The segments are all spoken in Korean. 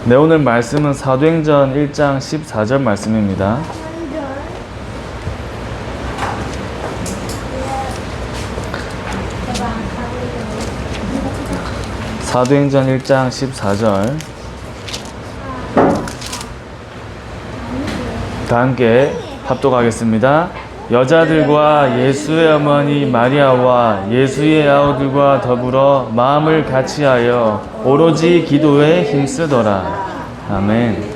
네, 오늘 말씀은 사도행전 1장 14절 말씀입니다. 사도행전 1장 14절. 다 함께 합독하겠습니다. 여자들과 예수의 어머니 마리아와 예수의 아우들과 더불어 마음을 같이하여 오로지 기도에 힘쓰더라. 아멘.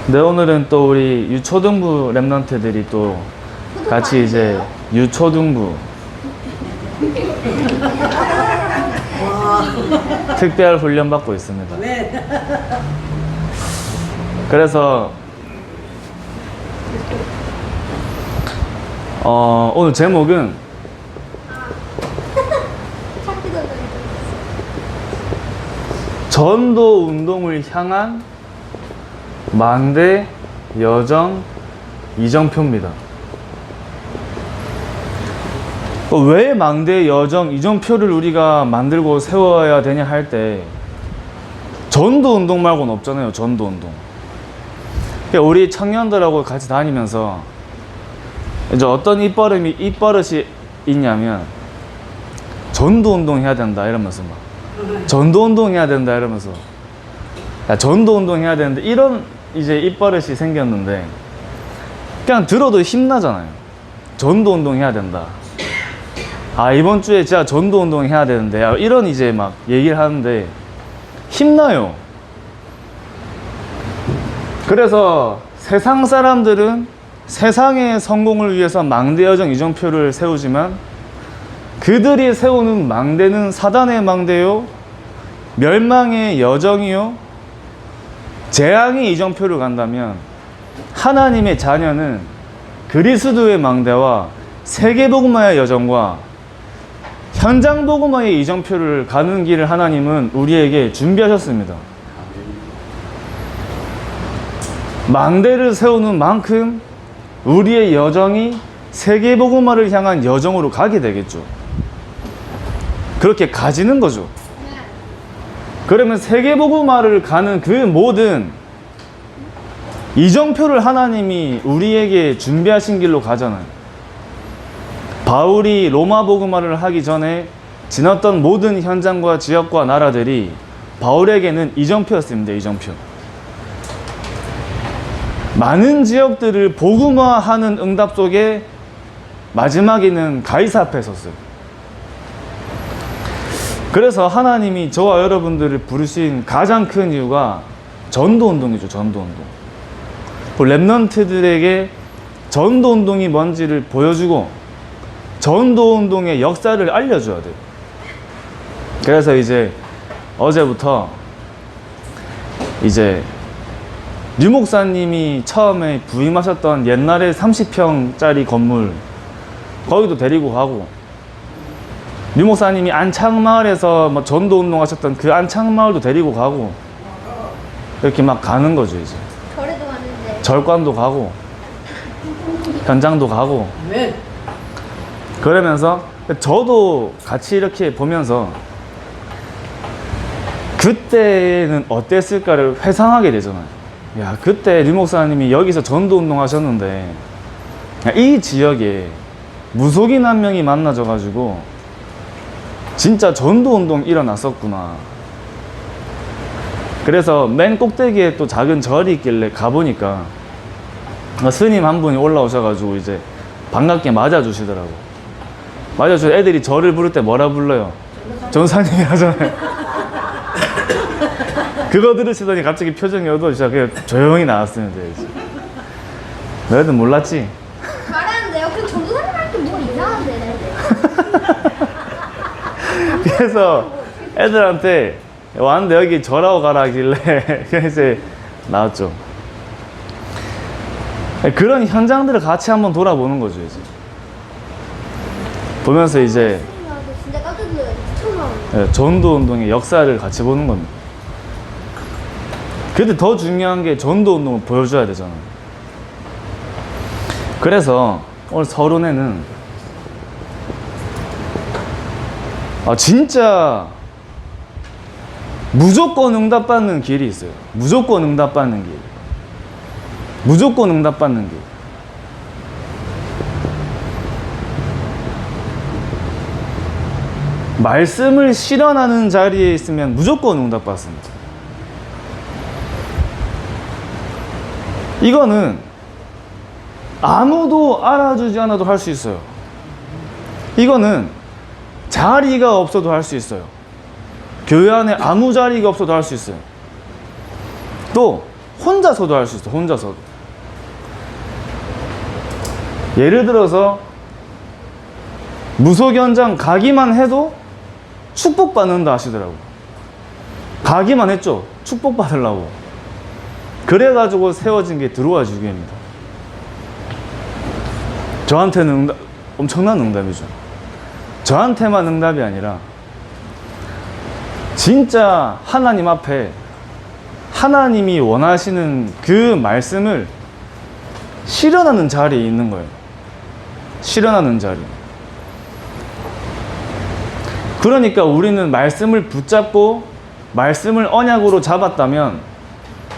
네, 오늘은 또 우리 유초등부 랩런트들이 또 같이 이제 유초등부 특별 훈련 받고 있습니다. 그래서 오늘 제목은 전도 운동을 향한 망대 여정 이정표입니다. 왜 망대 여정 이정표를 우리가 만들고 세워야 되냐 할 때 전도 운동 말고는 없잖아요. 전도 운동. 우리 청년들하고 같이 다니면서 이제 어떤 입버릇이 있냐면 전도 운동 해야 된다 이러면서 막 전도 운동 해야 된다 이러면서 야, 전도 운동 해야 되는데 이런 이제 입버릇이 생겼는데 그냥 들어도 힘나잖아요. 전도 운동 해야 된다. 아, 이번 주에 진짜 전도 운동 해야 되는데 이런 이제 막 얘기를 하는데 힘나요. 그래서 세상 사람들은 세상의 성공을 위해서 망대 여정 이정표를 세우지만 그들이 세우는 망대는 사단의 망대요, 멸망의 여정이요, 재앙의 이정표를 간다면 하나님의 자녀는 그리스도의 망대와 세계복음화의 여정과 현장복음화의 이정표를 가는 길을 하나님은 우리에게 준비하셨습니다. 망대를 세우는 만큼 우리의 여정이 세계복음화를 향한 여정으로 가게 되겠죠. 그렇게 가지는 거죠. 그러면 세계복음화를 가는 그 모든 이정표를 하나님이 우리에게 준비하신 길로 가잖아요. 바울이 로마 복음화를 하기 전에 지났던 모든 현장과 지역과 나라들이 바울에게는 이정표였습니다. 이정표. 많은 지역들을 복음화하는 응답 속에 마지막에는 가이사 앞에 섰어요. 그래서 하나님이 저와 여러분들을 부르신 가장 큰 이유가 전도운동이죠. 전도운동. 랩런트들에게 전도운동이 뭔지를 보여주고 전도운동의 역사를 알려줘야 돼요. 그래서 이제 어제부터 이제 류 목사님이 처음에 부임하셨던 옛날에 30평짜리 건물 거기도 데리고 가고, 류 목사님이 안창마을에서 뭐 전도운동 하셨던 그 안창마을도 데리고 가고, 이렇게 막 가는 거죠. 이제 절에도 가는데 절관도 가고 현장도 가고. 그러면서 저도 같이 이렇게 보면서 그때는 어땠을까를 회상하게 되잖아요. 야, 그때 류 목사님이 여기서 전도운동 하셨는데 이 지역에 무속인 한 명이 만나져 가지고 진짜 전도운동 일어났었구나. 그래서 맨 꼭대기에 또 작은 절이 있길래 가보니까 스님 한 분이 올라오셔가지고 이제 반갑게 맞아주시더라고. 맞아주셔서 애들이 저를 부를 때 뭐라 불러요? 전사님이 하잖아요. 그거 들으시더니 갑자기 표정이 어두워지셔서 그냥 조용히 나왔습니다. 이제. 너희들 몰랐지? 잘하는데요? 그 전도사님 할 때 뭐 이상한데. 그래서 애들한테 왔는데 여기 절하고 가라 하길래 그냥 이제 나왔죠. 그런 현장들을 같이 한번 돌아보는 거죠. 이제 보면서 이제 진짜 깜짝 놀라요. 처음 전도운동의 역사를 같이 보는 겁니다. 근데 더 중요한 게 전도운동을 보여줘야 되잖아요. 그래서 오늘 서론에는 진짜 무조건 응답받는 길이 있어요. 무조건 응답받는 길. 무조건 응답받는 길. 말씀을 실현하는 자리에 있으면 무조건 응답받습니다. 이거는 아무도 알아주지 않아도 할 수 있어요. 이거는 자리가 없어도 할 수 있어요. 교회 안에 아무 자리가 없어도 할 수 있어요. 또 혼자서도 할 수 있어요. 혼자서도. 예를 들어서 무속 현장 가기만 해도 축복받는다 하시더라고요. 가기만 했죠. 축복받으려고. 그래가지고 세워진 게 들어와 주기입니다. 저한테는 엄청난 응답이죠. 저한테만 응답이 아니라 진짜 하나님 앞에 하나님이 원하시는 그 말씀을 실현하는 자리에 있는 거예요. 실현하는 자리. 그러니까 우리는 말씀을 붙잡고 말씀을 언약으로 잡았다면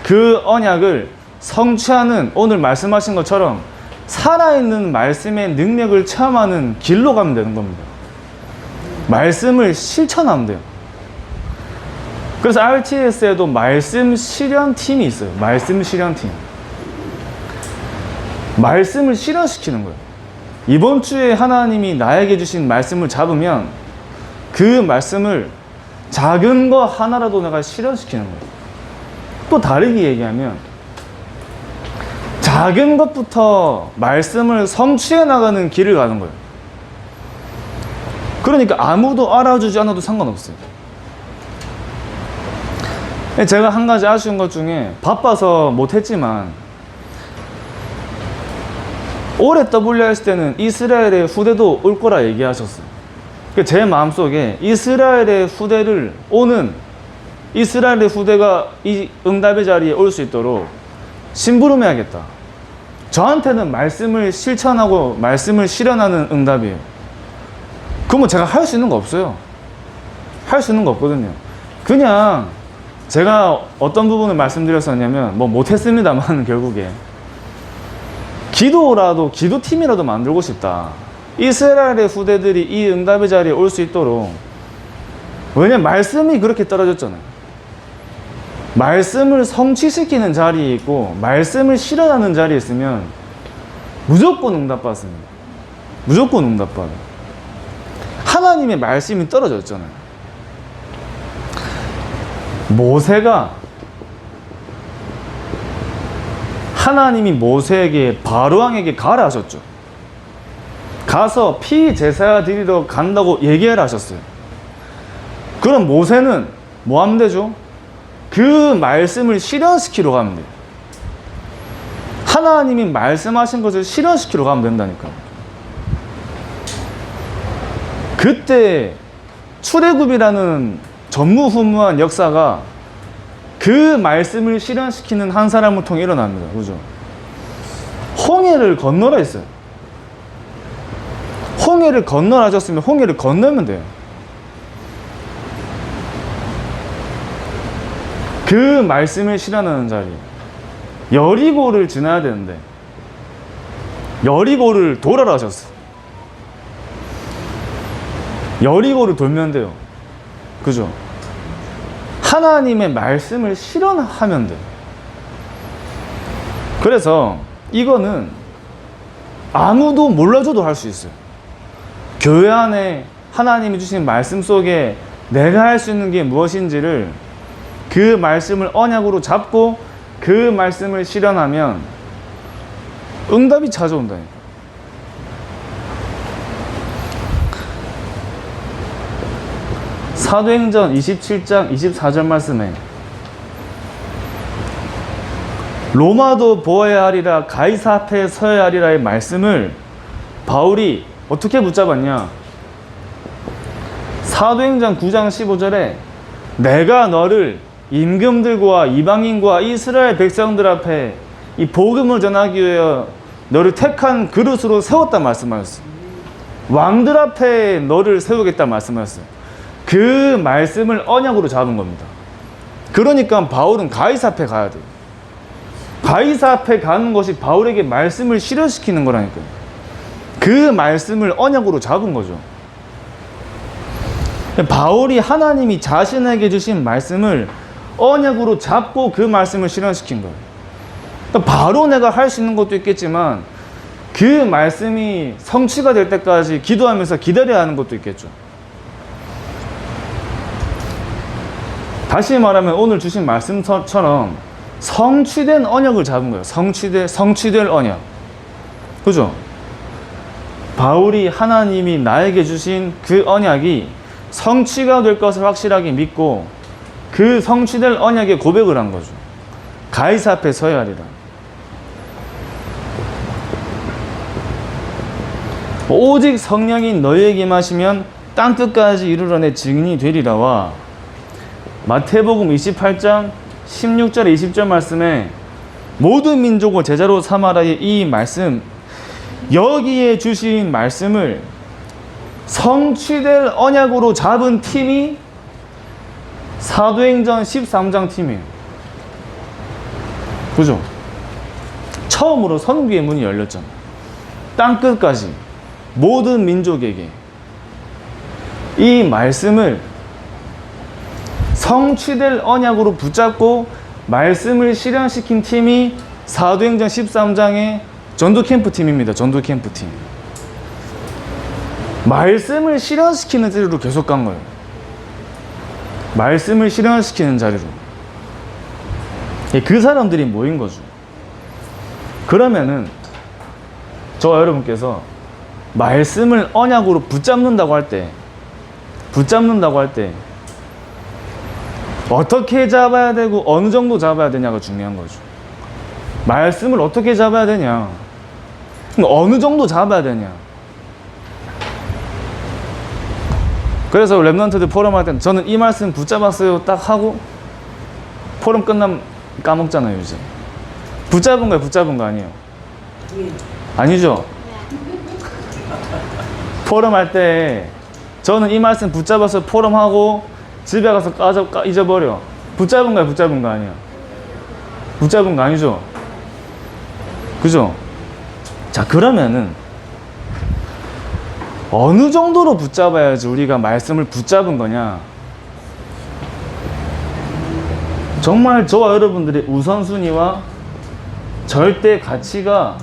그 언약을 성취하는 오늘 말씀하신 것처럼 살아있는 말씀의 능력을 체험하는 길로 가면 되는 겁니다. 말씀을 실천하면 돼요. 그래서 RTS에도 말씀 실현팀이 있어요. 말씀 실현팀. 말씀을 실현시키는 거예요. 이번 주에 하나님이 나에게 주신 말씀을 잡으면 그 말씀을 작은 거 하나라도 내가 실현시키는 거예요. 또 다르게 얘기하면 작은 것부터 말씀을 성취해 나가는 길을 가는 거예요. 그러니까 아무도 알아주지 않아도 상관없어요. 제가 한 가지 아쉬운 것 중에 바빠서 못했지만 올해 WR 했을 때는 이스라엘의 후대도 올 거라 얘기하셨어요. 제 마음속에 이스라엘의 후대를 오는 이스라엘의 후대가 이 응답의 자리에 올 수 있도록 심부름해야겠다. 저한테는 말씀을 실천하고 말씀을 실현하는 응답이에요. 그러면 제가 할 수 있는 거 없어요. 할 수 있는 거 없거든요. 그냥 제가 어떤 부분을 말씀드렸었냐면 뭐 못했습니다만 결국에 기도팀이라도 만들고 싶다. 이스라엘의 후대들이 이 응답의 자리에 올 수 있도록. 왜냐면 말씀이 그렇게 떨어졌잖아요. 말씀을 성취시키는 자리에 있고 말씀을 실현하는 자리에 있으면 무조건 응답받습니다. 무조건 응답받아요. 하나님의 말씀이 떨어졌잖아요. 모세가 하나님이 모세에게 바로왕에게 가라 하셨죠. 가서 피 제사 드리러 간다고 얘기하라 하셨어요. 그럼 모세는 뭐 하면 되죠? 그 말씀을 실현시키러 가면 돼요. 하나님이 말씀하신 것을 실현시키러 가면 된다니까요. 그때 출애굽이라는 전무후무한 역사가 그 말씀을 실현시키는 한 사람을 통해 일어납니다. 그죠? 홍해를 건너라 했어요. 홍해를 건너라 하셨으면 홍해를 건너면 돼요. 그 말씀을 실현하는 자리. 여리고를 지나야 되는데 여리고를 돌아라 하셨어요. 여리고를 돌면 돼요. 그죠? 하나님의 말씀을 실현하면 돼요. 그래서 이거는 아무도 몰라줘도 할 수 있어요. 교회 안에 하나님이 주신 말씀 속에 내가 할 수 있는 게 무엇인지를 그 말씀을 언약으로 잡고 그 말씀을 실현하면 응답이 찾아온다니까. 사도행전 27장 24절 말씀에 로마도 보아야 하리라 가이사 앞에 서야 하리라의 말씀을 바울이 어떻게 붙잡았냐? 사도행전 9장 15절에 내가 너를 임금들과 이방인과 이스라엘 백성들 앞에 이 복음을 전하기 위하여 너를 택한 그릇으로 세웠다 말씀하셨어요. 왕들 앞에 너를 세우겠다 말씀하셨어요. 그 말씀을 언약으로 잡은 겁니다. 그러니까 바울은 가이사 앞에 가야 돼요. 가이사 앞에 가는 것이 바울에게 말씀을 실현시키는 거라니까요. 그 말씀을 언약으로 잡은 거죠. 바울이 하나님이 자신에게 주신 말씀을 언약으로 잡고 그 말씀을 실현시킨 거예요. 그러니까 바로 내가 할 수 있는 것도 있겠지만 그 말씀이 성취가 될 때까지 기도하면서 기다려야 하는 것도 있겠죠. 다시 말하면 오늘 주신 말씀처럼 성취된 언약을 잡은 거예요. 성취될 언약. 그죠? 바울이 하나님이 나에게 주신 그 언약이 성취가 될 것을 확실하게 믿고 그 성취될 언약에 고백을 한 거죠. 가이사 앞에 서야 하리라. 오직 성령이 너희에게 임하시면 땅 끝까지 이르러 내 증인이 되리라와 마태복음 28장 16절 20절 말씀에 모든 민족을 제자로 삼아라의 이 말씀, 여기에 주신 말씀을 성취될 언약으로 잡은 팀이 사도행전 13장 팀이에요. 그죠? 처음으로 선교의 문이 열렸잖아요. 땅 끝까지 모든 민족에게 이 말씀을 성취될 언약으로 붙잡고 말씀을 실현시킨 팀이 사도행전 13장의 전도캠프 팀입니다. 전도캠프 팀. 말씀을 실현시키는 자리로 계속 간 거예요. 말씀을 실현시키는 자리로. 그 사람들이 모인 거죠. 그러면은 저와 여러분께서 말씀을 언약으로 붙잡는다고 할 때 어떻게 잡아야 되고 어느 정도 잡아야 되냐가 중요한 거죠. 말씀을 어떻게 잡아야 되냐, 어느 정도 잡아야 되냐. 그래서 랩런트들 포럼 할 때는 저는 이 말씀 붙잡았어요 딱 하고 포럼 끝나면 까먹잖아요. 이제 붙잡은 거예요, 붙잡은 거 아니에요? 아니죠? 포럼 할 때 저는 이 말씀 붙잡아서 포럼하고 집에 가서 잊어버려. 붙잡은 거야, 붙잡은 거 아니야? 붙잡은 거 아니죠? 그죠? 자, 그러면은 어느 정도로 붙잡아야지 우리가 말씀을 붙잡은 거냐? 정말 저와 여러분들의 우선순위와 절대 가치가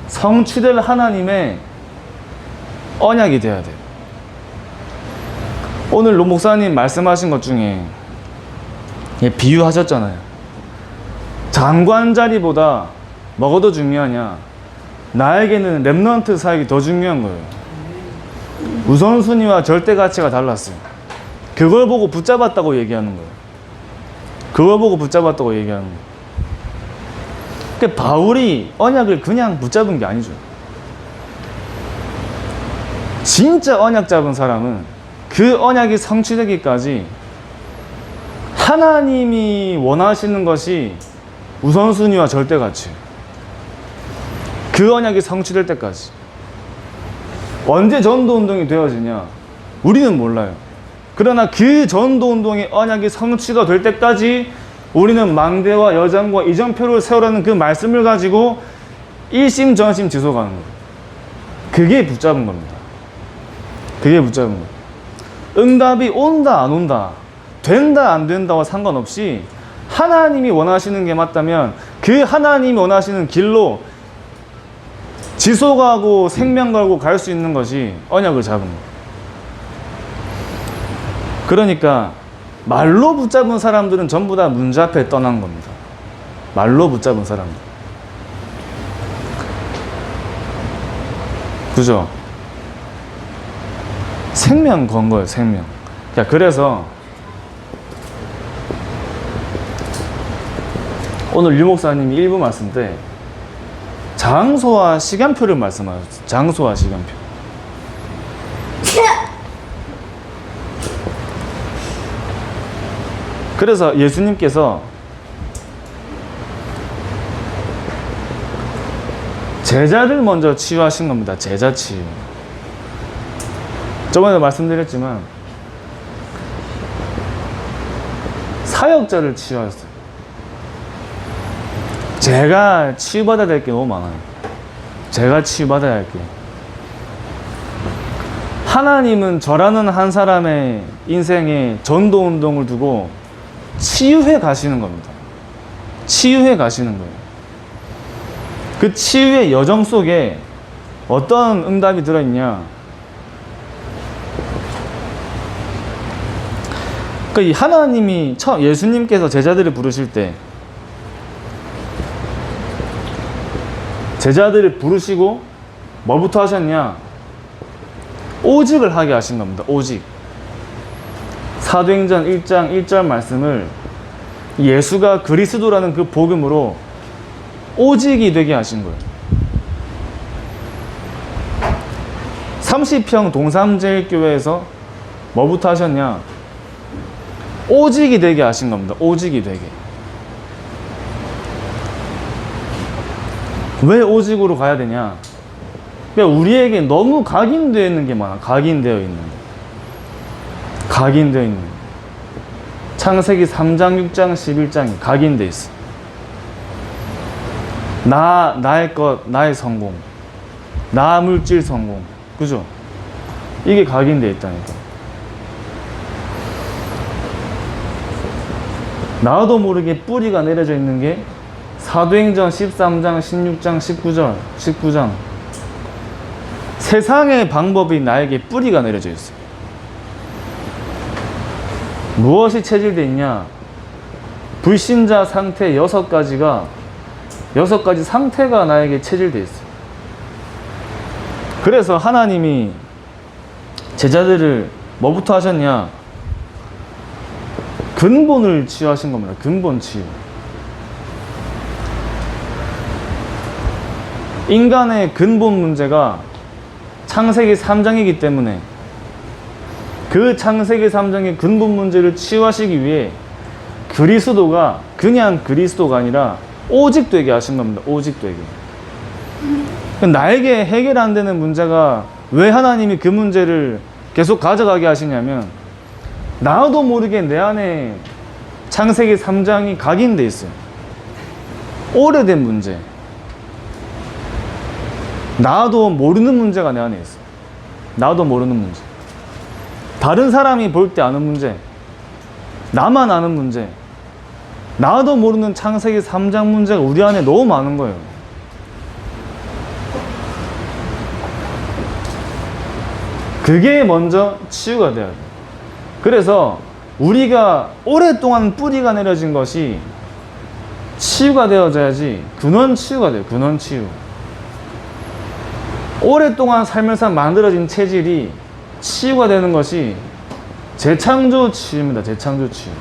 성취될 하나님의 언약이 돼야 돼요. 오늘 노 목사님 말씀하신 것 중에 비유하셨잖아요. 장관 자리보다 뭐가 더 중요하냐? 나에게는 랩런트 사역이 더 중요한 거예요. 우선순위와 절대 가치가 달랐어요. 그걸 보고 붙잡았다고 얘기하는 거예요. 그걸 보고 붙잡았다고 얘기하는 거예요. 그러니까 바울이 언약을 그냥 붙잡은 게 아니죠. 진짜 언약 잡은 사람은 그 언약이 성취되기까지 하나님이 원하시는 것이 우선순위와 절대가치예요. 그 언약이 성취될 때까지. 언제 전도운동이 되어지냐? 우리는 몰라요. 그러나 그 전도운동의 언약이 성취가 될 때까지 우리는 망대와 여장과 이정표를 세우라는 그 말씀을 가지고 일심전심 지속하는 거예요. 그게 붙잡은 겁니다. 그게 붙잡은 거예요. 응답이 온다 안 온다, 된다 안 된다와 상관없이 하나님이 원하시는 게 맞다면 그 하나님이 원하시는 길로 지속하고 생명 걸고 갈 수 있는 것이 언약을 잡은 거예요. 그러니까 말로 붙잡은 사람들은 전부 다 문제 앞에 떠난 겁니다. 말로 붙잡은 사람들. 그죠? 생명 건 거예요, 생명. 자, 그래서 오늘 유 목사님이 일부 말씀 때 장소와 시간표를 말씀하셨어요. 장소와 시간표. 그래서 예수님께서 제자를 먼저 치유하신 겁니다. 제자 치유. 저번에 말씀드렸지만 사역자를 치유하셨어요. 제가 치유받아야 될 게 너무 많아요. 제가 치유받아야 할 게. 하나님은 저라는 한 사람의 인생에 전도 운동을 두고 치유해 가시는 겁니다. 치유해 가시는 거예요. 그 치유의 여정 속에 어떤 응답이 들어있냐? 그러니까 이 하나님이 예수님께서 제자들을 부르실 때 제자들을 부르시고 뭐부터 하셨냐? 오직을 하게 하신 겁니다. 오직. 사도행전 1장 1절 말씀을 예수가 그리스도라는 그 복음으로 오직이 되게 하신 거예요. 30평 동삼제일교회에서 뭐부터 하셨냐? 오직이 되게 하신 겁니다. 오직이 되게. 왜 오직으로 가야 되냐? 그러니까 우리에게 너무 각인되어 있는 게 많아. 각인되어 있는. 각인되어 있는. 창세기 3장, 6장, 11장이 각인되어 있어. 나의 것, 나의 성공. 나 물질 성공. 그죠? 이게 각인되어 있다니까. 나도 모르게 뿌리가 내려져 있는 게 사도행전 13장, 16장, 19장. 세상의 방법이 나에게 뿌리가 내려져 있어요. 무엇이 체질되어 있냐? 불신자 상태 6가지 상태가 나에게 체질되어 있어요. 그래서 하나님이 제자들을 뭐부터 하셨냐? 근본을 치유하신 겁니다. 근본 치유. 인간의 근본 문제가 창세기 3장이기 때문에 그 창세기 3장의 근본 문제를 치유하시기 위해 그리스도가 그냥 그리스도가 아니라 오직 되게 하신 겁니다. 오직 되게. 나에게 해결 안 되는 문제가 왜 하나님이 그 문제를 계속 가져가게 하시냐면 나도 모르게 내 안에 창세기 3장이 각인돼 있어요. 오래된 문제. 나도 모르는 문제가 내 안에 있어. 나도 모르는 문제. 다른 사람이 볼 때 아는 문제. 나만 아는 문제. 나도 모르는 창세기 3장 문제가 우리 안에 너무 많은 거예요. 그게 먼저 치유가 돼야 돼. 그래서 우리가 오랫동안 뿌리가 내려진 것이 치유가 되어져야지 근원 치유가 돼요. 근원 치유. 오랫동안 살면서 만들어진 체질이 치유가 되는 것이 재창조 치유입니다. 재창조 치유.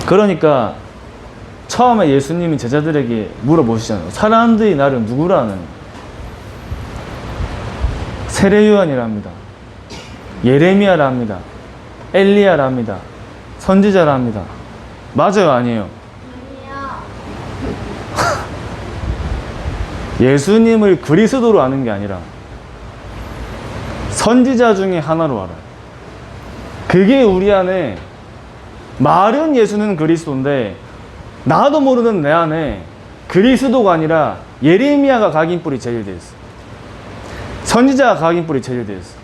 그러니까 처음에 예수님이 제자들에게 물어보시잖아요. 사람들이 나를 누구라 하느냐? 세례요한이랍니다. 예레미야랍니다. 엘리야랍니다. 선지자랍니다. 맞아요, 아니에요? 예수님을 그리스도로 아는 게 아니라 선지자 중에 하나로 알아요. 그게 우리 안에 말은 예수는 그리스도인데 나도 모르는 내 안에 그리스도가 아니라 예레미야가 각인뿔이 제일되어 있어. 선지자가 각인뿔이 체질되어 있어.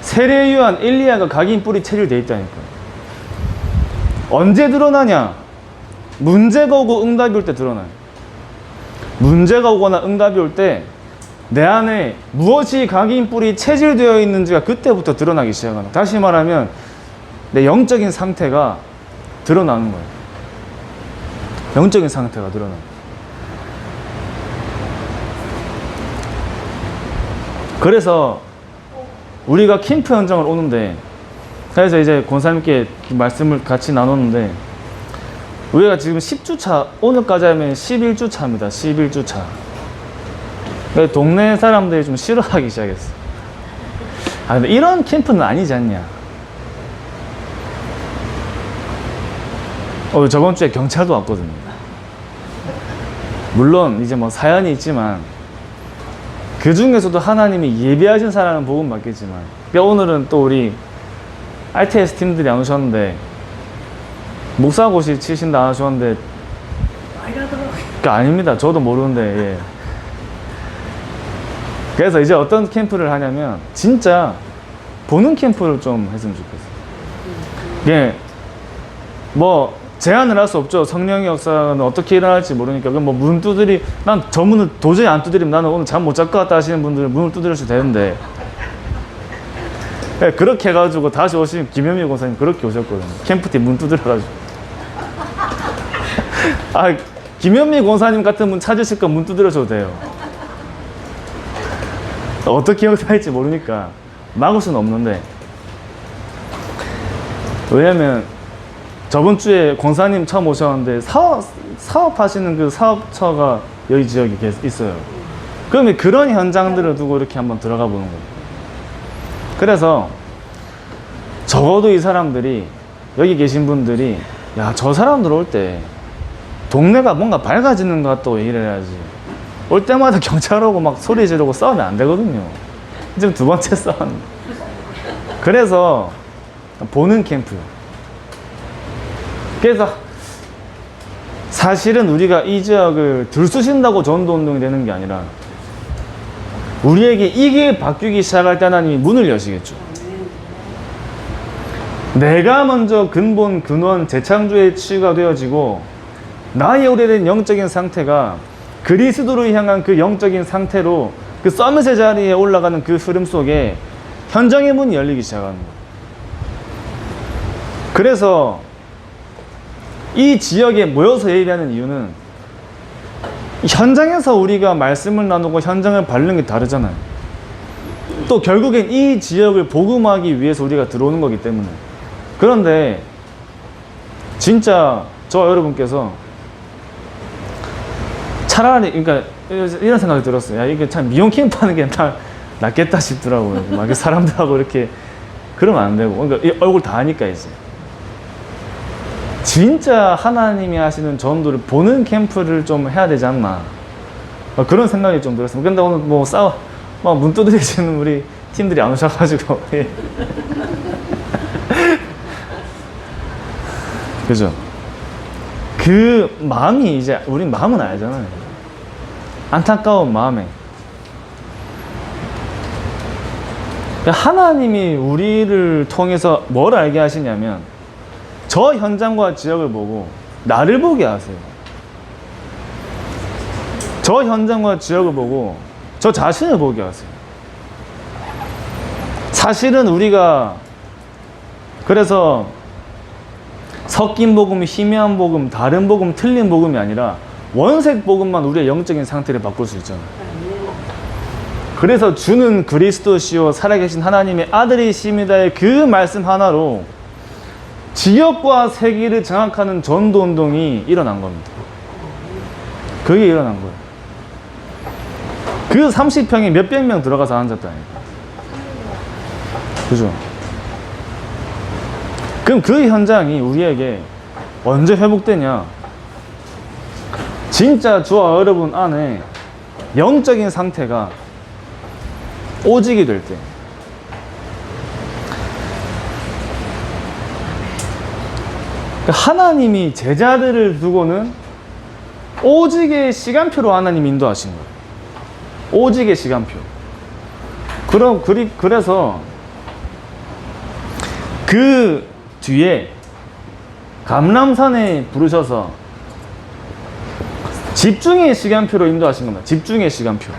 세례요한 엘리야가 각인뿔이 체질되어 있다니까. 언제 드러나냐? 문제가 오고 응답이 올 때 드러나요. 문제가 오거나 응답이 올 때 내 안에 무엇이 각인뿔이 체질되어 있는지가 그때부터 드러나기 시작합니다. 다시 말하면 내 영적인 상태가 드러나는 거예요. 영적인 상태가 드러나요. 그래서 우리가 캠프 현장을 오는데, 그래서 이제 권사님께 말씀을 같이 나눴는데, 우리가 지금 10주차, 오늘까지 하면 11주차입니다. 11주차. 동네 사람들이 좀 싫어하기 시작했어. 아, 근데 이런 캠프는 아니지 않냐. 저번 주에 경찰도 왔거든요. 물론 이제 뭐 사연이 있지만, 그 중에서도 하나님이 예비하신 사람은 복음 받겠지만, 오늘은 또 우리 RTS 팀들이 안 오셨는데 목사고시 치신다 안 하셨는데 아닙니다. 저도 모르는데 예. 그래서 이제 어떤 캠프를 하냐면 진짜 보는 캠프를 좀 했으면 좋겠어요. 예. 뭐 제한을 할 수 없죠. 성령의 역사는 어떻게 일어날지 모르니까. 그럼 뭐 문 두드리, 난 저 문을 도저히 안 두드리면 나는 오늘 잠 못 잘 것 같다 하시는 분들은 문을 두드려도 되는데. 네, 그렇게 해가지고 다시 오신 김현미 권사님 그렇게 오셨거든요. 캠프팀 문 두드려가지고. 아, 김현미 권사님 같은 분 찾으실 건 문 두드려줘도 돼요. 어떻게 역사할지 모르니까 막을 수는 없는데. 왜냐면 저번 주에 권사님 처음 오셨는데 사업하시는 그 사업처가 여기 지역에 있어요. 그러면 그런 현장들을 두고 이렇게 한번 들어가 보는 거예요. 그래서 적어도 이 사람들이 여기 계신 분들이 야, 저 사람들 올 때 동네가 뭔가 밝아지는 것 같다고 얘기를 해야지. 올 때마다 경찰 오고 막 소리 지르고 싸우면 안 되거든요. 지금 두 번째 싸움. 그래서 보는 캠프. 그래서 사실은 우리가 이 지역을 들쑤신다고 전도운동이 되는 게 아니라 우리에게 이게 바뀌기 시작할 때 하나님이 문을 여시겠죠. 내가 먼저 근본, 근원, 재창조의 치유가 되어지고 나의 오래된 영적인 상태가 그리스도로 향한 그 영적인 상태로 그 서밋의 자리에 올라가는 그 흐름 속에 현장의 문이 열리기 시작하는 거예요. 그래서 이 지역에 모여서 얘기하는 이유는 현장에서 우리가 말씀을 나누고 현장을 밟는 게 다르잖아요. 또 결국엔 이 지역을 복음하기 위해서 우리가 들어오는 거기 때문에. 그런데 진짜 저 여러분께서 차라리 그러니까 이런 생각이 들었어요. 야, 이게 참 미용 캠프 하는 게 낫겠다 싶더라고요. 막 사람들하고 이렇게 그러면 안 되고. 그러니까 얼굴 다 하니까 이제. 진짜 하나님이 하시는 전도를 보는 캠프를 좀 해야 되지 않나. 그런 생각이 좀 들었습니다. 근데 오늘 뭐 막 문 두드리시는 우리 팀들이 안 오셔가지고. 예. 그죠? 그 마음이 이제, 우린 마음은 알잖아요. 안타까운 마음에. 하나님이 우리를 통해서 뭘 알게 하시냐면, 저 현장과 지역을 보고 나를 보게 하세요. 저 현장과 지역을 보고 저 자신을 보게 하세요. 사실은 우리가 그래서 섞인 복음, 희미한 복음, 다른 복음, 틀린 복음이 아니라 원색 복음만 우리의 영적인 상태를 바꿀 수 있잖아요. 그래서 주는 그리스도시요 살아계신 하나님의 아들이십니다의 그 말씀 하나로 지역과 세계를 장악하는 전도운동이 일어난 겁니다. 그게 일어난 거예요. 그 30평에 몇백 명 들어가서 앉았다니까. 그죠? 그럼 그 현장이 우리에게 언제 회복되냐? 진짜 저와 여러분 안에 영적인 상태가 오직이 될 때. 하나님이 제자들을 두고는 오직의 시간표로 하나님 인도하신 거예요. 오직의 시간표. 그래서 그 뒤에 감람산에 부르셔서 집중의 시간표로 인도하신 겁니다. 집중의 시간표.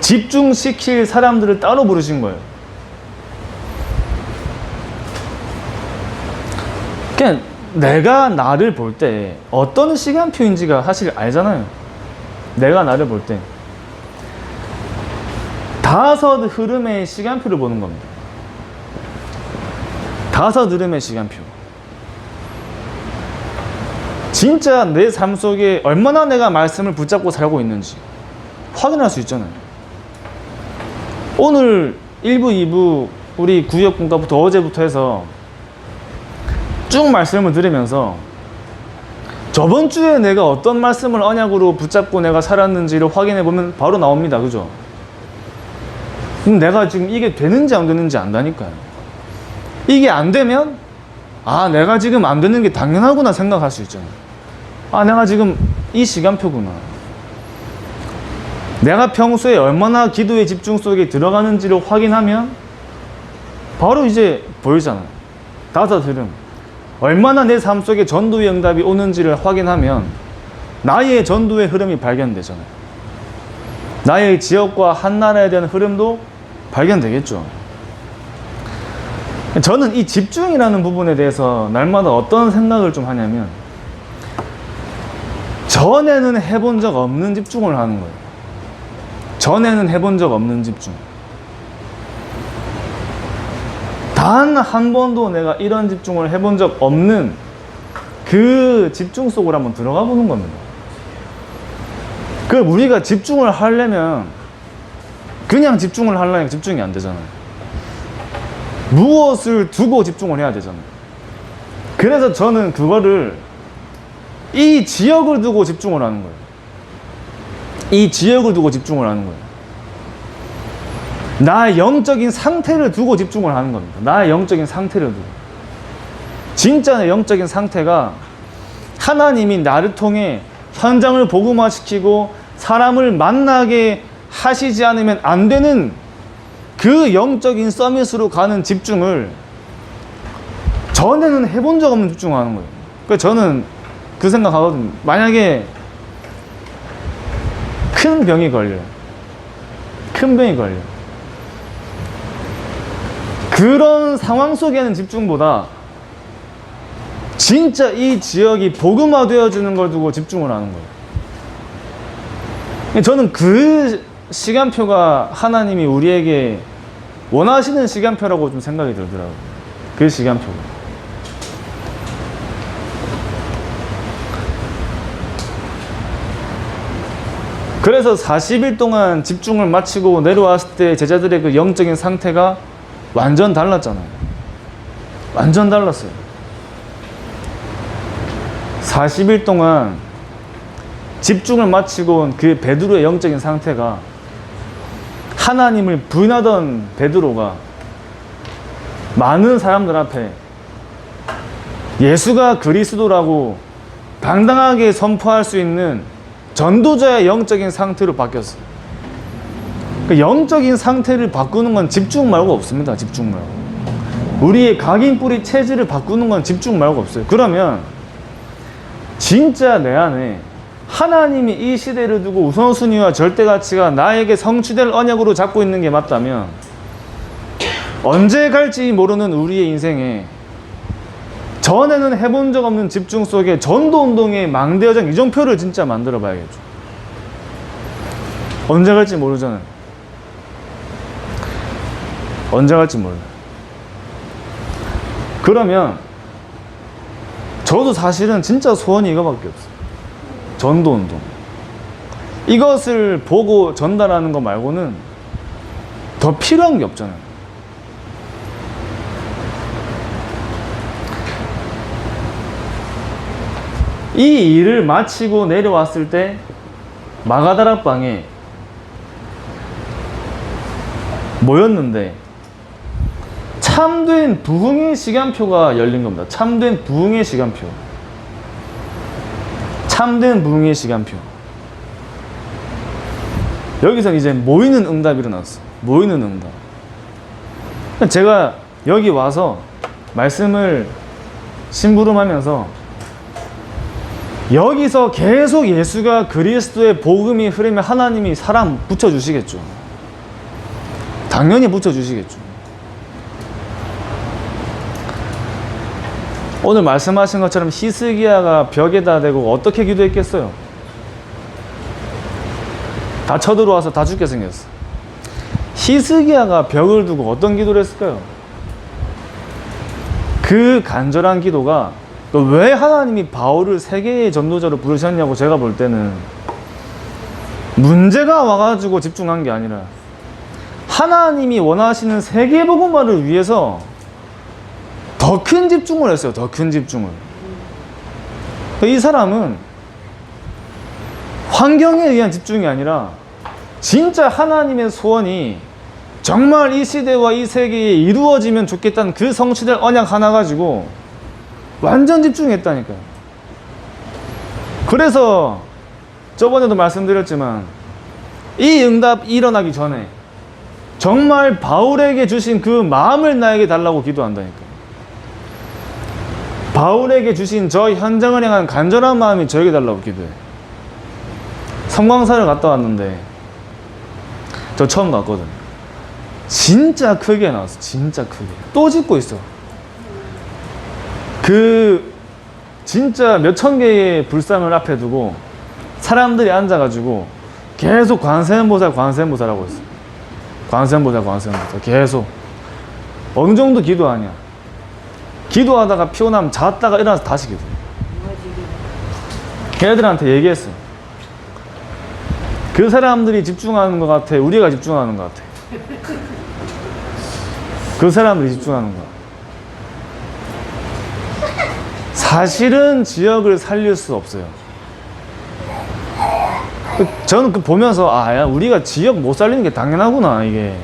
집중시킬 사람들을 따로 부르신 거예요. 그냥 내가 나를 볼 때 어떤 시간표인지가 사실 알잖아요. 내가 나를 볼 때 5 흐름의 시간표를 보는 겁니다. 5 흐름의 시간표. 진짜 내 삶 속에 얼마나 내가 말씀을 붙잡고 살고 있는지 확인할 수 있잖아요. 오늘 1부, 2부 우리 구역 분과부터 어제부터 해서 쭉 말씀을 들으면서 저번 주에 내가 어떤 말씀을 언약으로 붙잡고 내가 살았는지를 확인해 보면 바로 나옵니다. 그죠? 그럼 내가 지금 이게 되는지 안 되는지 안다니까요. 이게 안 되면 아, 내가 지금 안 되는 게 당연하구나 생각할 수 있잖아요. 아, 내가 지금 이 시간표구나. 내가 평소에 얼마나 기도의 집중 속에 들어가는지를 확인하면 바로 이제 보이잖아요. 다섯 흐름. 얼마나 내 삶 속에 전도의 응답이 오는지를 확인하면 나의 전도의 흐름이 발견되잖아요. 나의 지역과 한 나라에 대한 흐름도 발견되겠죠. 저는 이 집중이라는 부분에 대해서 날마다 어떤 생각을 좀 하냐면 전에는 해본 적 없는 집중을 하는 거예요. 전에는 해본 적 없는 집중. 단 한 번도 내가 이런 집중을 해본 적 없는 그 집중 속으로 한번 들어가 보는 겁니다. 그 우리가 집중을 하려면 그냥 집중을 하려면 집중이 안 되잖아요. 무엇을 두고 집중을 해야 되잖아요. 그래서 저는 그거를 이 지역을 두고 집중을 하는 거예요. 이 지역을 두고 집중을 하는 거예요. 나의 영적인 상태를 두고 집중을 하는 겁니다. 나의 영적인 상태를 두고. 진짜 내 영적인 상태가 하나님이 나를 통해 현장을 복음화시키고 사람을 만나게 하시지 않으면 안 되는 그 영적인 서밋으로 가는 집중을 전에는 해본 적 없는 집중을 하는 거예요. 그러니까 저는 그 생각하거든요. 만약에 큰 병이 걸려요. 큰 병이 걸려요. 그런 상황 속에 하는 집중보다 진짜 이 지역이 복음화되어지는 걸 두고 집중을 하는 거예요. 저는 그 시간표가 하나님이 우리에게 원하시는 시간표라고 좀 생각이 들더라고요. 그 시간표가. 그래서 40일 동안 집중을 마치고 내려왔을 때 제자들의 그 영적인 상태가 완전 달랐잖아요. 완전 달랐어요. 40일 동안 집중을 마치고 온 그 베드로의 영적인 상태가 하나님을 부인하던 베드로가 많은 사람들 앞에 예수가 그리스도라고 당당하게 선포할 수 있는 전도자의 영적인 상태로 바뀌었어요. 그 영적인 상태를 바꾸는 건 집중 말고 없습니다. 집중 말고. 우리의 각인뿌리 체질을 바꾸는 건 집중 말고 없어요. 그러면 진짜 내 안에 하나님이 이 시대를 두고 우선순위와 절대가치가 나에게 성취될 언약으로 잡고 있는 게 맞다면 언제 갈지 모르는 우리의 인생에 전에는 해본 적 없는 집중 속에 전도운동의 망대여정 이정표를 진짜 만들어 봐야겠죠. 언제 갈지 모르잖아요. 언제 갈지 몰라요. 그러면 저도 사실은 진짜 소원이 이거밖에 없어요. 전도운동. 이것을 보고 전달하는 거 말고는 더 필요한 게 없잖아요. 이 일을 마치고 내려왔을 때 마가다락방에 모였는데 참된 부흥의 시간표가 열린 겁니다. 참된 부흥의 시간표. 참된 부흥의 시간표. 여기서 이제 모이는 응답이 일어났어요. 모이는 응답. 제가 여기 와서 말씀을 심부름하면서 여기서 계속 예수가 그리스도의 복음이 흐르면 하나님이 사람 붙여주시겠죠. 당연히 붙여주시겠죠. 오늘 말씀하신 것처럼 히스기야가 벽에다 대고 어떻게 기도했겠어요? 다 쳐들어와서 다 죽게 생겼어. 히스기야가 벽을 두고 어떤 기도를 했을까요? 그 간절한 기도가 왜 하나님이 바울을 세계의 전도자로 부르셨냐고 제가 볼 때는 문제가 와가지고 집중한 게 아니라 하나님이 원하시는 세계복음화를 위해서 더 큰 집중을 했어요. 더 큰 집중을. 이 사람은 환경에 의한 집중이 아니라 진짜 하나님의 소원이 정말 이 시대와 이 세계에 이루어지면 좋겠다는 그 성취될 언약 하나 가지고 완전 집중했다니까요. 그래서 저번에도 말씀드렸지만 이 응답이 일어나기 전에 정말 바울에게 주신 그 마음을 나에게 달라고 기도한다니까요. 바울에게 주신 저 현장을 향한 간절한 마음이 저에게 달라고 기도해. 섬광사를 갔다 왔는데 저 처음 갔거든요. 진짜 크게 나왔어. 진짜 크게. 또 짓고 있어. 그 진짜 몇천 개의 불상을 앞에 두고 사람들이 앉아가지고 계속 관세음보살하고 있어. 관세음보살 계속. 어느 정도 기도하냐. 기도하다가 피곤하면 잤다가 일어나서 다시 기도해. 걔네들한테 얘기했어. 그 사람들이 집중하는 것 같아, 우리가 집중하는 것 같아. 그 사람들이 집중하는 거야. 사실은 지역을 살릴 수 없어요. 저는 그 보면서 야, 우리가 지역 못 살리는 게 당연하구나. 이게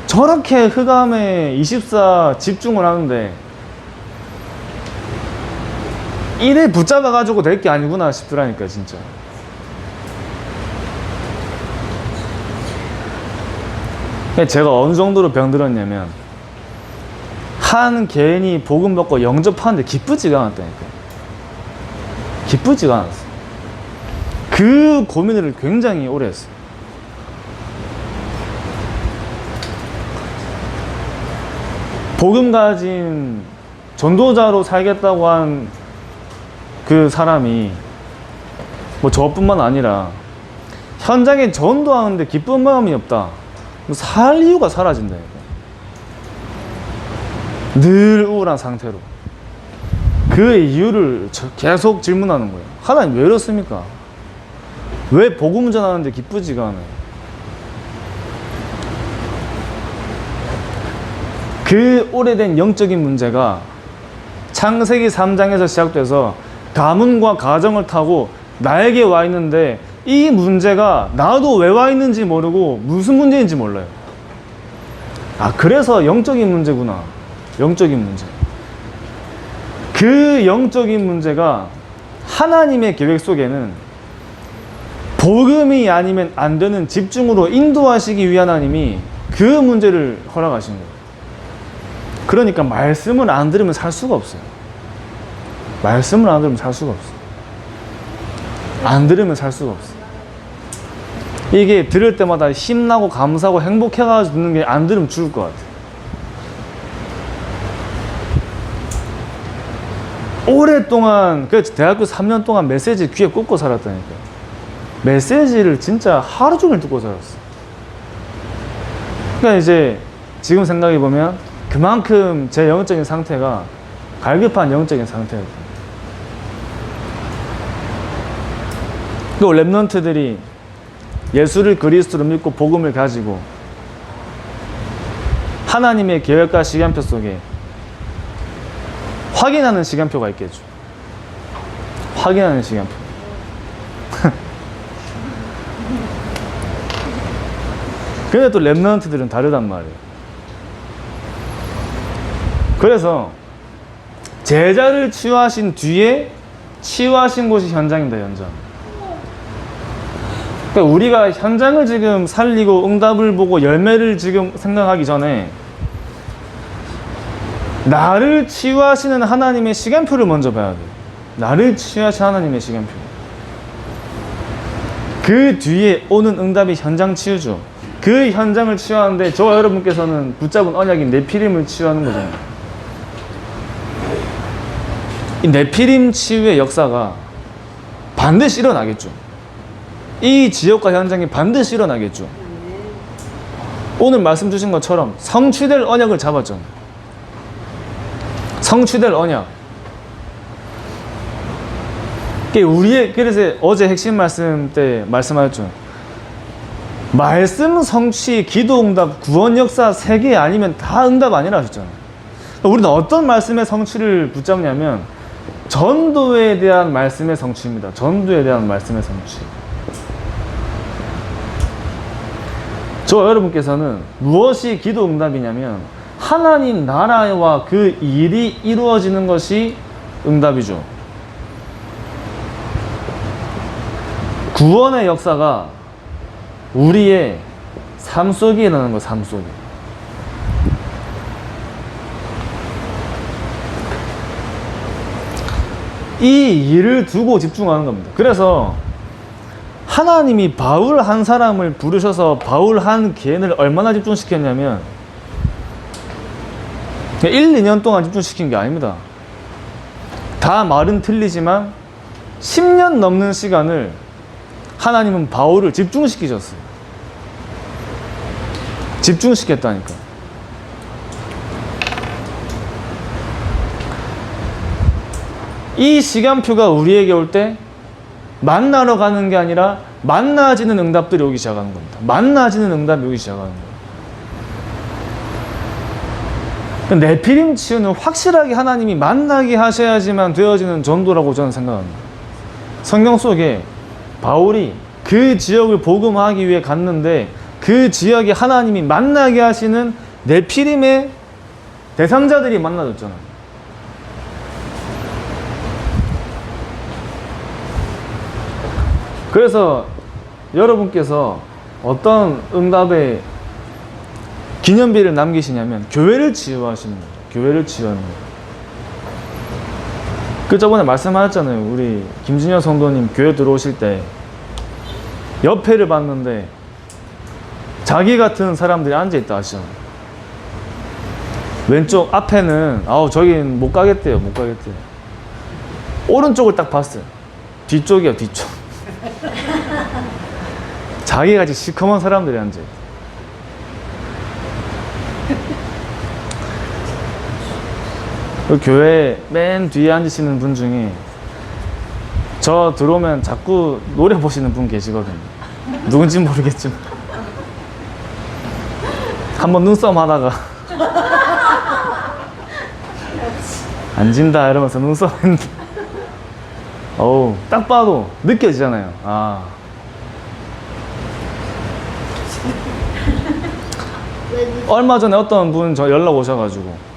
저렇게 흑암에 24 집중을 하는데 이래 붙잡아 가지고 될 게 아니구나 싶더라니까 진짜. 제가 어느 정도로 병들었냐면 한 개인이 복음 받고 영접하는데 기쁘지가 않았다니까. 기쁘지가 않았어. 그 고민을 굉장히 오래 했어. 복음 가진 전도자로 살겠다고 한 그 사람이 뭐 저뿐만 아니라 현장에 전도하는데 기쁜 마음이 없다. 살 이유가 사라진다니까. 늘 우울한 상태로. 그 이유를 계속 질문하는 거예요. 하나님 왜 이렇습니까? 왜 복음 전하는데 기쁘지가 않아요? 그 오래된 영적인 문제가 창세기 3장에서 시작돼서 가문과 가정을 타고 나에게 와 있는데 이 문제가 나도 왜 와 있는지 모르고 무슨 문제인지 몰라요. 그래서 영적인 문제구나. 영적인 문제. 그 영적인 문제가 하나님의 계획 속에는 복음이 아니면 안 되는 집중으로 인도하시기 위한 하나님이 그 문제를 허락하신 거예요. 그러니까 말씀을 안 들으면 살 수가 없어요. 말씀을 안 들으면 살 수가 없어요. 안 들으면 살 수가 없어요. 이게 들을 때마다 힘나고 감사하고 행복해가지고 듣는 게 안 들으면 죽을 것 같아요. 오랫동안, 그 대학교 3년 동안 메시지 귀에 꽂고 살았다니까요. 메시지를 진짜 하루 종일 듣고 살았어. 그러니까 이제 지금 생각해보면 그만큼 제 영적인 상태가 갈급한 영적인 상태였어요. 그 랩런트들이 예수를 그리스도로 믿고 복음을 가지고 하나님의 계획과 시간표 속에 확인하는 시간표가 있겠죠. 확인하는 시간표. 근데 또 랩런트들은 다르단 말이에요. 그래서 제자를 치유하신 뒤에 치유하신 곳이 현장입니다. 현장. 그러니까 우리가 현장을 지금 살리고 응답을 보고 열매를 지금 생각하기 전에 나를 치유하시는 하나님의 시간표를 먼저 봐야 돼요. 나를 치유하시는 하나님의 시간표. 그 뒤에 오는 응답이 현장 치유죠. 그 현장을 치유하는데 저와 여러분께서는 붙잡은 언약인 네피림을 치유하는 거잖아요. 이 네피림 치유의 역사가 반드시 일어나겠죠. 이 지역과 현장이 반드시 일어나겠죠. 오늘 말씀 주신 것처럼 성취될 언약을 잡았잖아요. 성취될 언약. 그래서 어제 핵심 말씀 때 말씀하셨죠. 말씀 성취, 기도 응답, 구원 역사 3개 아니면 다 응답 아니라 하셨잖아요. 우리는 어떤 말씀의 성취를 붙잡냐면 전도에 대한 말씀의 성취입니다. 전도에 대한 말씀의 성취. 저 여러분께서는 무엇이 기도 응답이냐면 하나님 나라와 그 일이 이루어지는 것이 응답이죠. 구원의 역사가 우리의 삶 속에 일어나는 거예요. 삶 속에. 이 일을 두고 집중하는 겁니다. 그래서 하나님이 바울 한 사람을 부르셔서 바울 한 개인을 얼마나 집중시켰냐면 1, 2년 동안 집중시킨 게 아닙니다. 다 말은 틀리지만 10년 넘는 시간을 하나님은 바울을 집중시키셨어요. 집중시켰다니까. 이 시간표가 우리에게 올 때 만나러 가는 게 아니라 만나지는 응답들이 오기 시작하는 겁니다. 만나지는 응답이 오기 시작하는 거예요. 네피림 치유는 확실하게 하나님이 만나게 하셔야지만 되어지는 전도라고 저는 생각합니다. 성경 속에 바울이 그 지역을 복음하기 위해 갔는데 그 지역에 하나님이 만나게 하시는 네피림의 대상자들이 만나졌잖아요. 그래서 여러분께서 어떤 응답의 기념비를 남기시냐면 교회를 치유하시는 거예요. 교회를 치유하는 거예요. 그 저번에 말씀하셨잖아요. 우리 김진여 성도님 교회 들어오실 때 옆에를 봤는데 자기 같은 사람들이 앉아있다 하시잖아요. 왼쪽 앞에는 저긴 못 가겠대요. 못 가겠대요. 오른쪽을 딱 봤어요. 뒤쪽이야, 뒤쪽. 자기같이 시커먼 사람들이 앉아있다. 그 교회 맨 뒤에 앉으시는 분 중에 저 들어오면 자꾸 노래 보시는 분 계시거든요. 누군지 모르겠지만 한번 눈싸움 하다가 안 진다 이러면서 눈싸움 했는데 딱 봐도 느껴지잖아요. 얼마 전에 어떤 분 저 연락 오셔가지고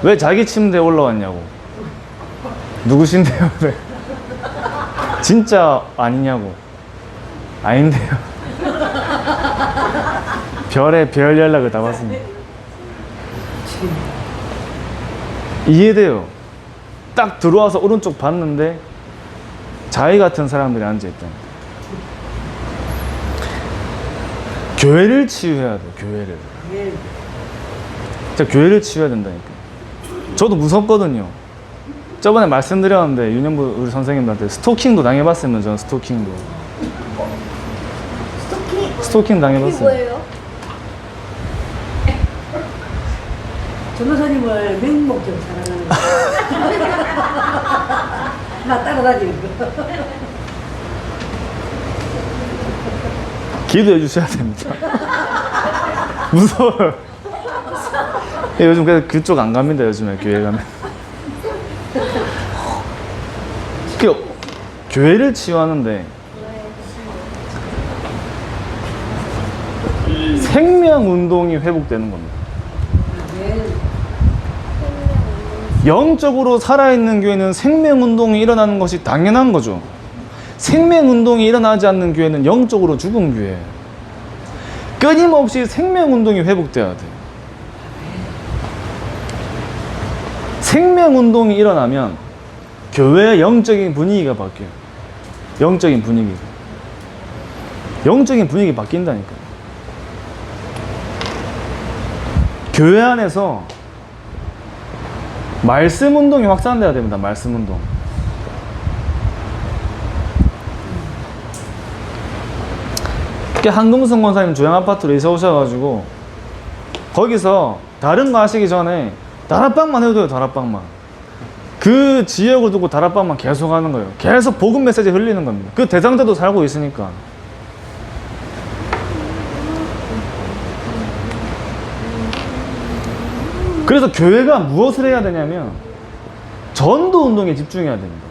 왜 자기 침대에 올라왔냐고. 누구신데요? 그래. 진짜 아니냐고. 아닌데요. 별의 별 연락을 다 받습니다. 이해돼요. 딱 들어와서 오른쪽 봤는데 자기 같은 사람들이 앉아있다. 교회를 치유해야 돼요. 교회를. 진짜 교회를 치유해야 된다니까. 저도 무섭거든요. 저번에 말씀드렸는데 윤영부 우리 선생님들한테 스토킹도 당해봤으면 저는 스토킹도. 스토킹 당해봤어요. 그게 뭐예요? 전도사님을 맹목적으로 사랑하는 거. 나 따라다니는 거. 기도해 주셔야 됩니다. 무서워요. 요즘 그래서 그쪽 안 갑니다. 요즘에 교회 가면. 교회를 치유하는데 생명운동이 회복되는 겁니다. 영적으로 살아있는 교회는 생명운동이 일어나는 것이 당연한 거죠. 생명운동이 일어나지 않는 교회는 영적으로 죽은 교회예요. 끊임없이 생명운동이 회복돼야 돼요. 생명운동이 일어나면 교회의 영적인 분위기가 바뀌어요. 영적인 분위기가. 영적인 분위기 바뀐다니까요. 교회 안에서 말씀 운동이 확산돼야 됩니다. 말씀 운동. 한금승 권사님 조양 아파트로 이사 오셔가지고 거기서 다른 거 하시기 전에 다락방만 해도 돼요. 다락방만. 그 지역을 두고 다락방만 계속 하는 거예요. 계속 복음 메시지 흘리는 겁니다. 그 대상자도 살고 있으니까. 그래서 교회가 무엇을 해야 되냐면 전도 운동에 집중해야 됩니다.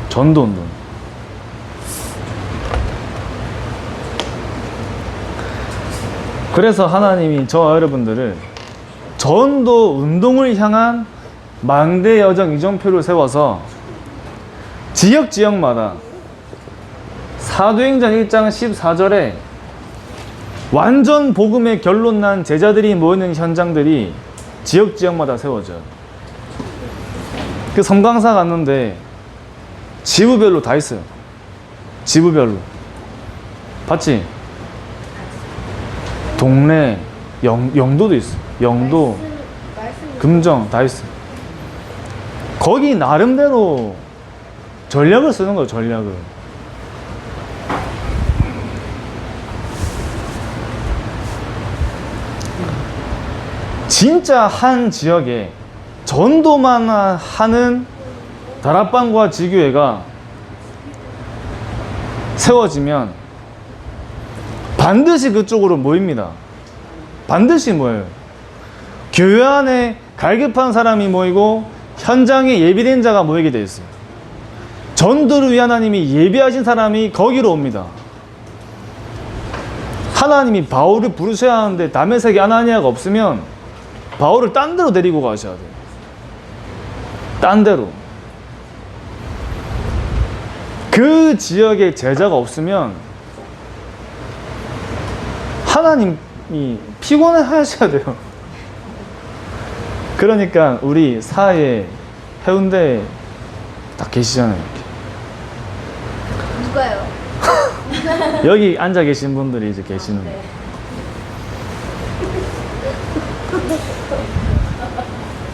전도 운동. 그래서 하나님이 저와 여러분들을 전도 운동을 향한 망대 여정 이정표를 세워서 지역마다 사도행전 1장 14절에 완전 복음의 결론 난 제자들이 모이는 현장들이 지역마다 세워져요. 그 섬광사 갔는데 지부별로 다 있어요. 지부별로. 봤지? 동래, 영도도 있어. 영도, 금정 다 있어. 거기 나름대로 전략을 쓰는 거예요. 전략을. 진짜 한 지역에 전도만 하는 다락방과 지교회가 세워지면 반드시 그쪽으로 모입니다. 반드시 모여요. 교회 안에 갈급한 사람이 모이고 현장에 예비된 자가 모이게 돼 있어요. 전도를 위해 하나님이 예비하신 사람이 거기로 옵니다. 하나님이 바울을 부르셔야 하는데 다메섹에 아나니아가 없으면 바울을 딴 데로 데리고 가셔야 돼요. 딴 데로. 그 지역에 제자가 없으면 하나님이 피곤해 하셔야 돼요. 그러니까 우리 사회 해운대에 다 계시잖아요. 누가요? 여기 앉아 계신 분들이 이제 계시는 거예요.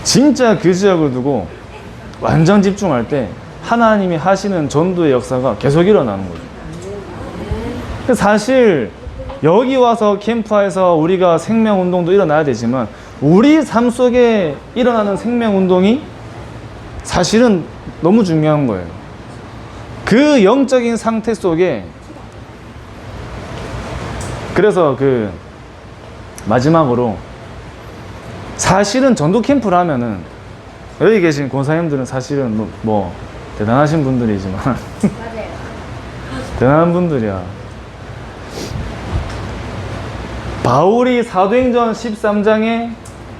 진짜 그 지역을 두고 완전 집중할 때 하나님이 하시는 전도의 역사가 계속 일어나는 거죠. 사실 여기 와서 캠프에서 우리가 생명운동도 일어나야 되지만 우리 삶 속에 일어나는 생명운동이 사실은 너무 중요한 거예요. 그 영적인 상태 속에 그래서 그 마지막으로 사실은 전도 캠프를 하면은 여기 계신 권사님들은 사실은 뭐 대단하신 분들이지만 맞아요. 대단한 분들이야. 바울이 사도행전 13장에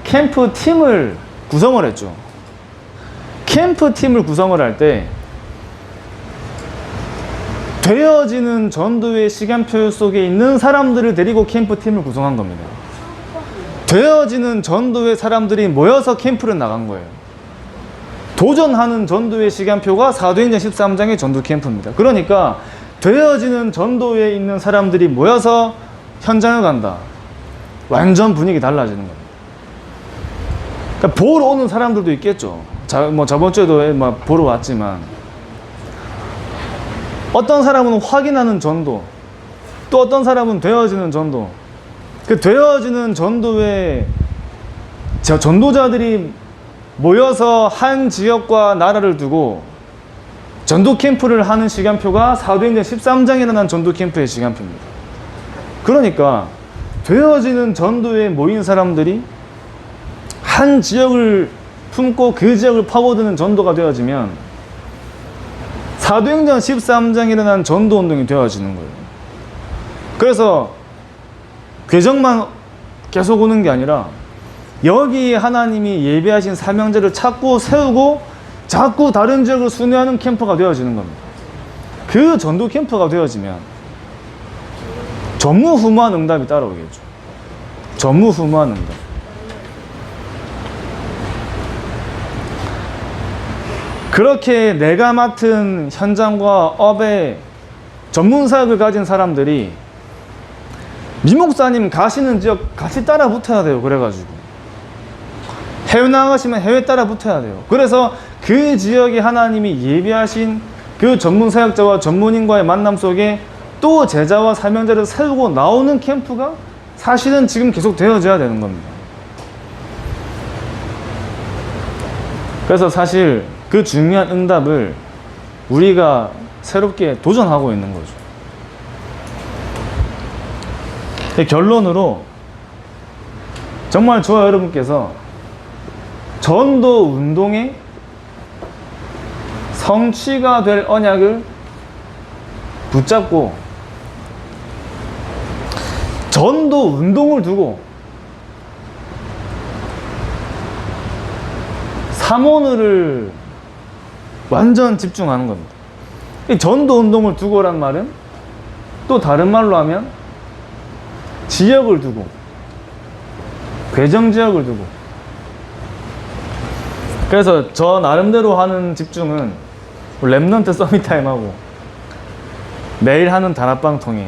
캠프 팀을 구성을 했죠. 캠프 팀을 구성을 할 때 되어지는 전도의 시간표 속에 있는 사람들을 데리고 캠프 팀을 구성한 겁니다. 되어지는 전도의 사람들이 모여서 캠프를 나간 거예요. 도전하는 전도의 시간표가 사도행전 13장의 전도 캠프입니다. 그러니까 되어지는 전도에 있는 사람들이 모여서 현장을 간다. 완전 분위기 달라지는 겁니다. 그러니까 보러 오는 사람들도 있겠죠. 저번 주에도 막 보러 왔지만 어떤 사람은 확인하는 전도, 또 어떤 사람은 되어지는 전도. 그 되어지는 전도에 전도자들이 모여서 한 지역과 나라를 두고 전도 캠프를 하는 시간표가 사도행전 13장에 일어난 전도 캠프의 시간표입니다. 그러니까 되어지는 전도에 모인 사람들이 한 지역을 품고 그 지역을 파고드는 전도가 되어지면 사도행전 13장에 일어난 전도운동이 되어지는 거예요. 그래서 궤정만 계속 오는 게 아니라 여기 하나님이 예비하신 사명자를 찾고 세우고 자꾸 다른 지역을 순회하는 캠프가 되어지는 겁니다. 그 전도 캠프가 되어지면 전무후무한 응답이 따라오겠죠. 전무후무한 응답. 그렇게 내가 맡은 현장과 업의 전문사역을 가진 사람들이 미목사님 가시는 지역 같이 따라 붙어야 돼요. 그래가지고 해외 나가시면 해외 따라 붙어야 돼요. 그래서 그 지역에 하나님이 예비하신 그 전문사역자와 전문인과의 만남 속에 또 제자와 사명자를 세우고 나오는 캠프가 사실은 지금 계속 되어져야 되는 겁니다. 그래서 사실 그 중요한 응답을 우리가 새롭게 도전하고 있는 거죠. 결론으로 정말 저와 여러분께서 전도 운동의 성취가 될 언약을 붙잡고 전도 운동을 두고 3원을 완전 집중하는 겁니다. 이 전도 운동을 두고란 말은 또 다른 말로 하면 지역을 두고, 괴정 지역을 두고. 그래서 저 나름대로 하는 집중은 랩넌트 서밋타임하고 매일 하는 다락방 통해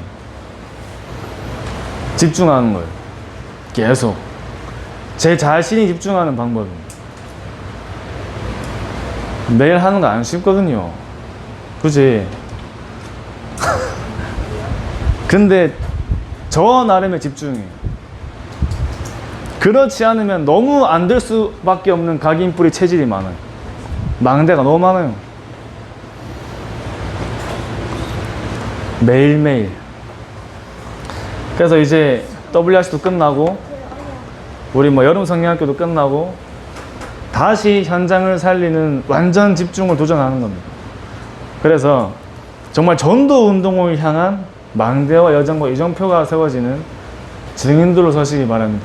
집중하는 거예요. 계속 제 자신이 집중하는 방법입니다. 매일 하는 거 안 쉽거든요. 그치? 근데 저 나름의 집중이에요. 그렇지 않으면 너무 안 될 수밖에 없는 각인뿌리 체질이 많아요. 망대가 너무 많아요. 매일매일. 그래서 이제 WRC도 끝나고 우리 뭐 여름 성경학교도 끝나고 다시 현장을 살리는 완전 집중을 도전하는 겁니다. 그래서 정말 전도 운동을 향한 망대와 여정과 이정표가 세워지는 증인들로 서시기 바랍니다.